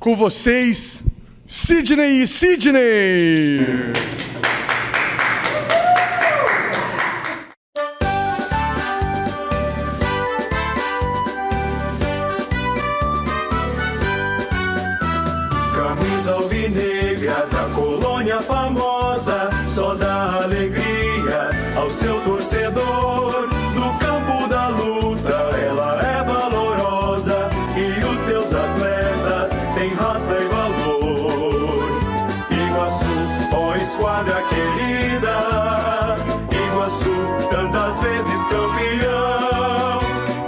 Com vocês, Sidney e Sidney! Camisa alvinegra da colônia famosa, só dá alegria ao seu torcedor. No campo da luta ela é valorosa e os seus atletas têm raça e valor. Iguaçu, ó esquadra querida, Iguaçu, tantas vezes campeão.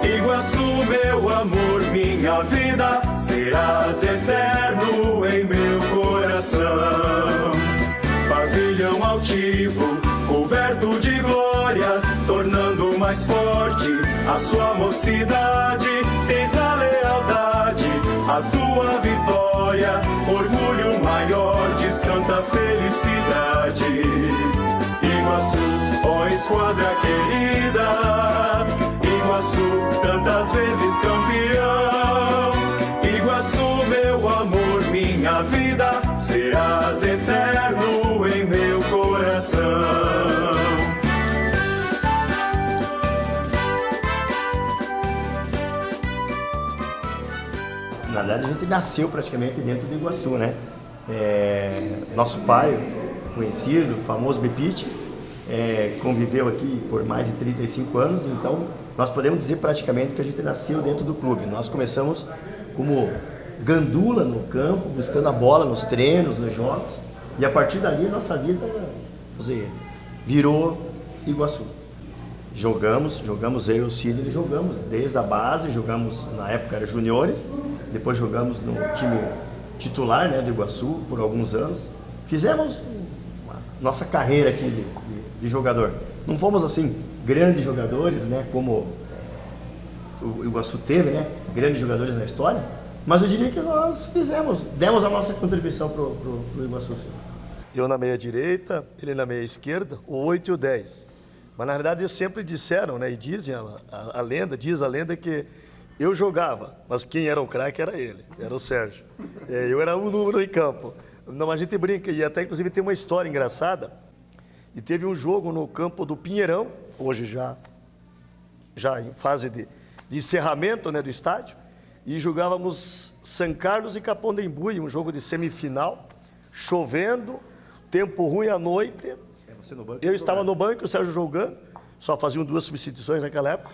Iguaçu, meu amor, minha vida, serás eterno em meu coração. Pavilhão altivo, coberto de glórias, tornando mais forte a sua mocidade. Tens na lealdade a tua vitória, orgulho maior de santa felicidade. Iguaçu, ó esquadra querida, Iguaçu, tantas vezes campeão. Iguaçu, meu amor, minha vida, serás eterno em meu coração. Na verdade, a gente nasceu praticamente dentro de Iguaçu, né? Nosso pai, conhecido, famoso Bepite, conviveu aqui por mais de 35 anos, então nós podemos dizer praticamente que a gente nasceu dentro do clube. Nós começamos como gandula no campo, buscando a bola nos treinos, nos jogos, e a partir dali nossa vida virou Iguaçu. Jogamos eu e o Sidney jogamos desde a base, jogamos na época era juniores, depois jogamos no time titular, né, do Iguaçu por alguns anos. Fizemos nossa carreira aqui de jogador. Não fomos assim grandes jogadores, né, como o Iguaçu teve, né, grandes jogadores na história, mas eu diria que nós demos a nossa contribuição pro Iguaçu. Sim. Eu na meia direita, ele na meia esquerda, o 8 e o 10. Mas na verdade eles sempre disseram, né, e dizem a lenda, diz a lenda que eu jogava, mas quem era o craque era ele, era o Sérgio. Eu era um número em campo. Não, a gente brinca, e até inclusive tem uma história engraçada, e teve um jogo no campo do Pinheirão, hoje já em fase de encerramento, né, do estádio, e jogávamos São Carlos e Capondembuí, um jogo de semifinal, chovendo, tempo ruim à noite. Eu estava no banco, o Sérgio jogando, só faziam 2 substituições naquela época.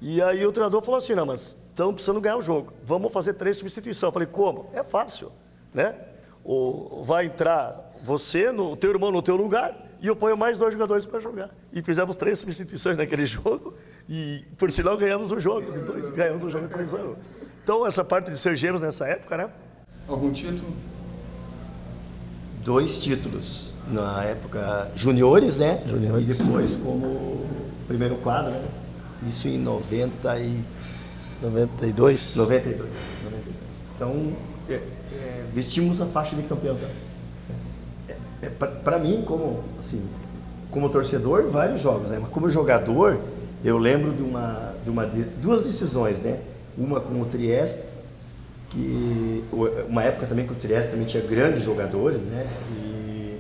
E aí o treinador falou assim, não, mas estamos precisando ganhar o jogo, vamos fazer 3 substituições. Eu falei, como? É fácil, né? Vai entrar você, o teu irmão no teu lugar, e eu ponho mais 2 jogadores para jogar. E fizemos 3 substituições naquele jogo, e por sinal ganhamos o jogo, ganhamos o jogo de 2 anos. Então essa parte de ser gêmeos nessa época, né? Algum título? 2 títulos. Na época juniores, né? Juniores. E depois como primeiro quadro, né? Isso em 92. Então, vestimos a faixa de campeão. Para mim, como torcedor, vários jogos, né? Mas como jogador, eu lembro de 2 decisões, né? Uma com o Trieste, que uma época também que o Trieste também tinha grandes jogadores, né? E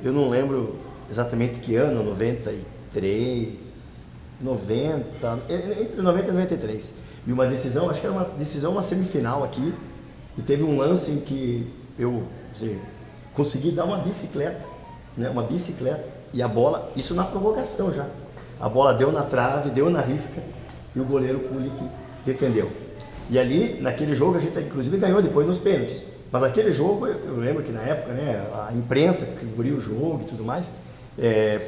eu não lembro exatamente que ano, 93, 90, entre 90 e 93. E uma decisão, acho que era uma semifinal aqui, e teve um lance em que eu consegui dar uma bicicleta, né? Uma bicicleta, e a bola, isso na provocação já. A bola deu na trave, deu na risca, e o goleiro Kulik defendeu. E ali, naquele jogo, a gente inclusive ganhou depois nos pênaltis. Mas aquele jogo, eu lembro que na época, né, a imprensa que cobriu o jogo e tudo mais,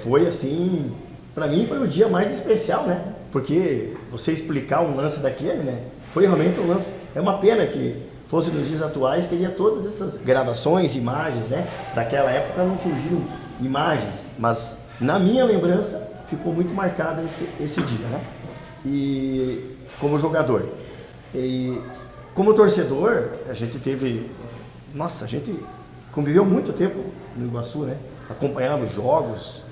foi assim, para mim foi o dia mais especial, né? Porque você explicar um lance daquele, né, foi realmente um lance. É uma pena que fosse nos dias atuais, teria todas essas gravações, imagens, né? Daquela época não surgiram imagens, mas na minha lembrança ficou muito marcado esse dia, né? E como jogador. E como torcedor, a gente conviveu muito tempo no Iguaçu, né? Acompanhava os jogos,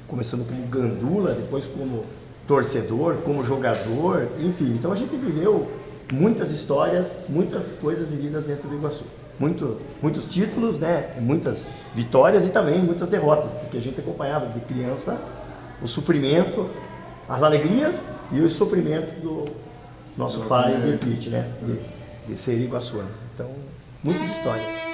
começando como gandula, depois como torcedor, como jogador, enfim. Então a gente viveu muitas histórias, muitas coisas vividas dentro do Iguaçu. Muitos títulos, né? Muitas vitórias e também muitas derrotas, porque a gente acompanhava de criança o sofrimento, as alegrias e o sofrimento do nosso pai Bipite, né? De ser iguaçuano. Então, muitas histórias.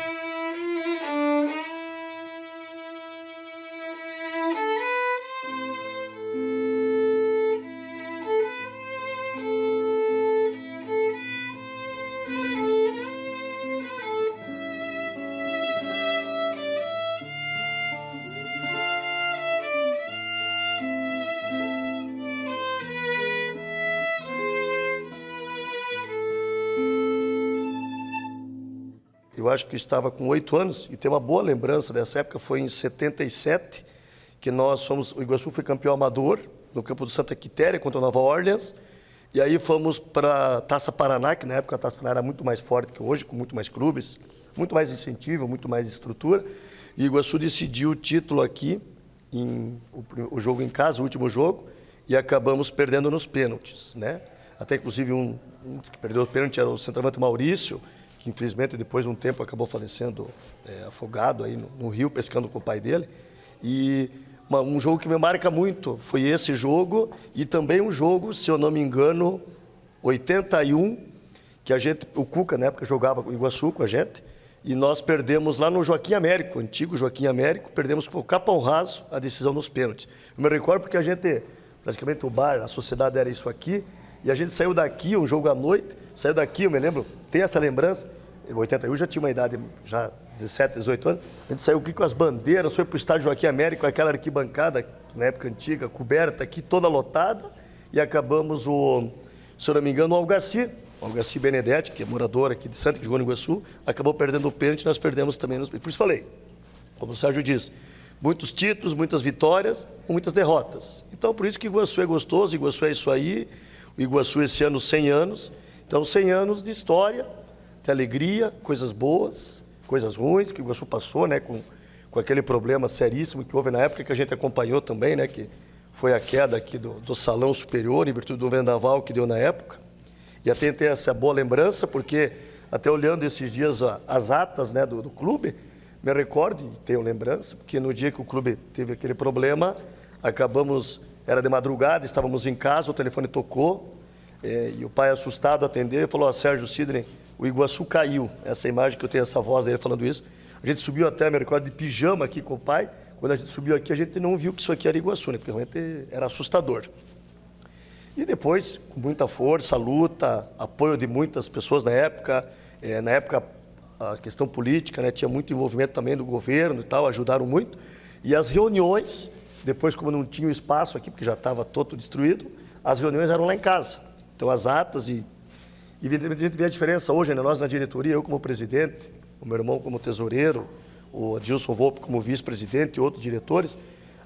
Eu acho que eu estava com 8 anos e tenho uma boa lembrança dessa época. Foi em 77 que o Iguaçu foi campeão amador no campo do Santa Quitéria contra o Nova Orleans. E aí fomos para a Taça Paraná, que na época a Taça Paraná era muito mais forte que hoje, com muito mais clubes, muito mais incentivo, muito mais estrutura. E o Iguaçu decidiu o título aqui, o jogo em casa, o último jogo, e acabamos perdendo nos pênaltis, né? Até inclusive um que perdeu o pênalti era o centroavante Maurício, que infelizmente depois de um tempo acabou falecendo afogado aí no rio, pescando com o pai dele. E um jogo que me marca muito foi esse jogo e também um jogo, se eu não me engano, 81, que o Cuca na época jogava o Iguaçu com a gente, e nós perdemos lá no Joaquim Américo, antigo Joaquim Américo, perdemos por Capão Raso a decisão nos pênaltis. Eu me recordo porque a gente, praticamente o bar, a sociedade era isso aqui, e a gente saiu daqui, um jogo à noite, saiu daqui, eu me lembro, tem essa lembrança, em 81 já tinha uma idade, já 17, 18 anos, a gente saiu aqui com as bandeiras, foi para o estádio Joaquim Américo, aquela arquibancada, na época antiga, coberta aqui, toda lotada, e acabamos, se eu não me engano, o Algaci Benedetti, que é morador aqui de Santa, que jogou no Iguaçu, acabou perdendo o pênalti, nós perdemos também, por isso falei, como o Sérgio diz, muitos títulos, muitas vitórias, muitas derrotas. Então, por isso que Iguaçu é gostoso, Iguaçu é isso aí. O Iguaçu esse ano 100 anos, então 100 anos de história, de alegria, coisas boas, coisas ruins que o Iguaçu passou, né, com aquele problema seríssimo que houve na época, que a gente acompanhou também, né, que foi a queda aqui do salão superior, em virtude do vendaval que deu na época. E até tem essa boa lembrança, porque até olhando esses dias as atas, né, do clube, me recordo, e tenho lembrança, porque no dia que o clube teve aquele problema, era de madrugada, estávamos em casa, o telefone tocou, e o pai assustado atendeu e falou, Sérgio Sidney, o Iguaçu caiu. Essa imagem que eu tenho, essa voz dele falando isso. A gente subiu até, me recordo, de pijama aqui com o pai. Quando a gente subiu aqui, a gente não viu que isso aqui era Iguaçu, né? Porque realmente era assustador. E depois, com muita força, luta, apoio de muitas pessoas na época, a questão política, né? Tinha muito envolvimento também do governo e tal, ajudaram muito. E as reuniões, depois como não tinha o espaço aqui, porque já estava todo destruído, as reuniões eram lá em casa. Então as atas e evidentemente a gente vê a diferença hoje, né? Nós na diretoria, eu como presidente, o meu irmão como tesoureiro, o Adilson Volpe como vice-presidente e outros diretores,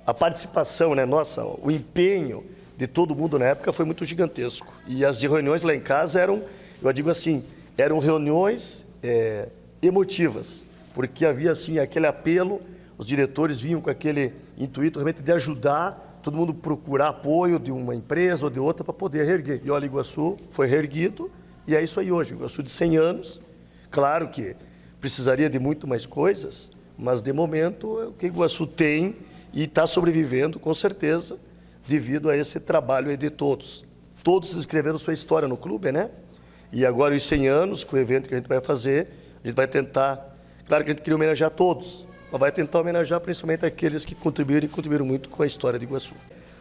a participação, né, nossa, o empenho de todo mundo na época foi muito gigantesco. E as reuniões lá em casa eram, eu digo assim, eram reuniões emotivas, porque havia assim aquele apelo, os diretores vinham com aquele intuito realmente de ajudar, todo mundo procurar apoio de uma empresa ou de outra para poder reerguer. E olha, Iguaçu foi reerguido e é isso aí hoje, Iguaçu de 100 anos, claro que precisaria de muito mais coisas, mas de momento é o que Iguaçu tem e está sobrevivendo com certeza devido a esse trabalho aí de todos. Todos escreveram sua história no clube, né? E agora os 100 anos, com o evento que a gente vai fazer, a gente vai tentar, claro que a gente queria homenagear todos, mas vai tentar homenagear principalmente aqueles que contribuíram muito com a história de Iguaçu.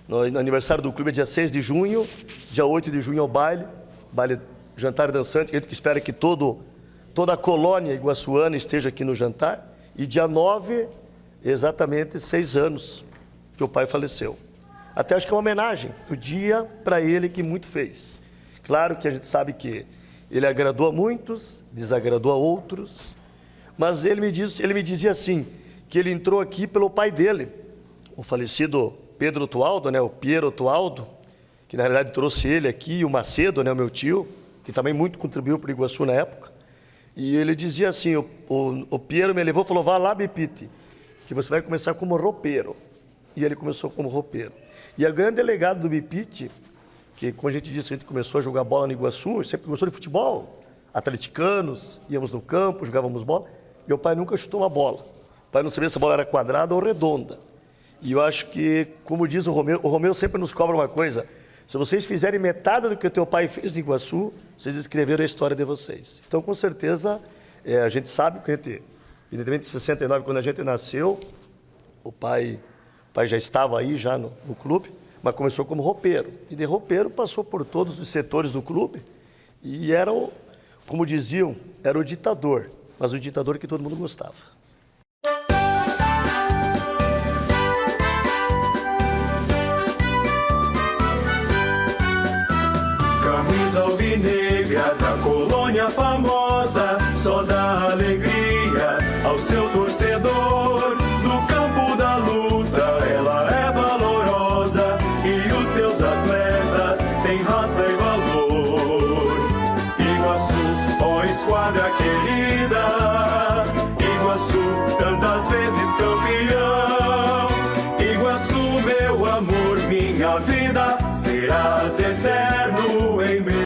No aniversário do clube é dia 6 de junho, dia 8 de junho é o baile jantar dançante, a gente espera que toda a colônia iguaçuana esteja aqui no jantar, e dia 9, exatamente 6 anos que o pai faleceu. Até acho que é uma homenagem do dia para ele que muito fez. Claro que a gente sabe que ele agradou a muitos, desagradou a outros, mas ele me dizia assim, que ele entrou aqui pelo pai dele, o falecido Pedro Tualdo, né, o Piero Tualdo, que na realidade trouxe ele aqui, e o Macedo, né, o meu tio, que também muito contribuiu para o Iguaçu na época. E ele dizia assim, o Piero me levou e falou, vá lá, Bipite, que você vai começar como roupeiro. E ele começou como roupeiro. E a grande delegada do Bipite que, como a gente disse, a gente começou a jogar bola no Iguaçu, sempre gostou de futebol, atleticanos, íamos no campo, jogávamos bola, e o pai nunca chutou uma bola. O pai não sabia se a bola era quadrada ou redonda. E eu acho que, como diz o Romeu sempre nos cobra uma coisa: se vocês fizerem metade do que o teu pai fez no Iguaçu, vocês escreveram a história de vocês. Então, com certeza, a gente sabe que a gente, evidentemente, em 69, quando a gente nasceu, o pai já estava aí já no clube, mas começou como roupeiro. E de roupeiro passou por todos os setores do clube e era, como diziam, era o ditador, mas o ditador que todo mundo gostava. Camisa alvinegra da colônia famosa, só dá alegria ao seu torcedor. No campo da luta ela é valorosa e os seus atletas têm raça e valor. Iguaçu, ó esquadra querida, Iguaçu, tantas vezes campeão. Iguaçu, meu amor, minha vida, serás eterno.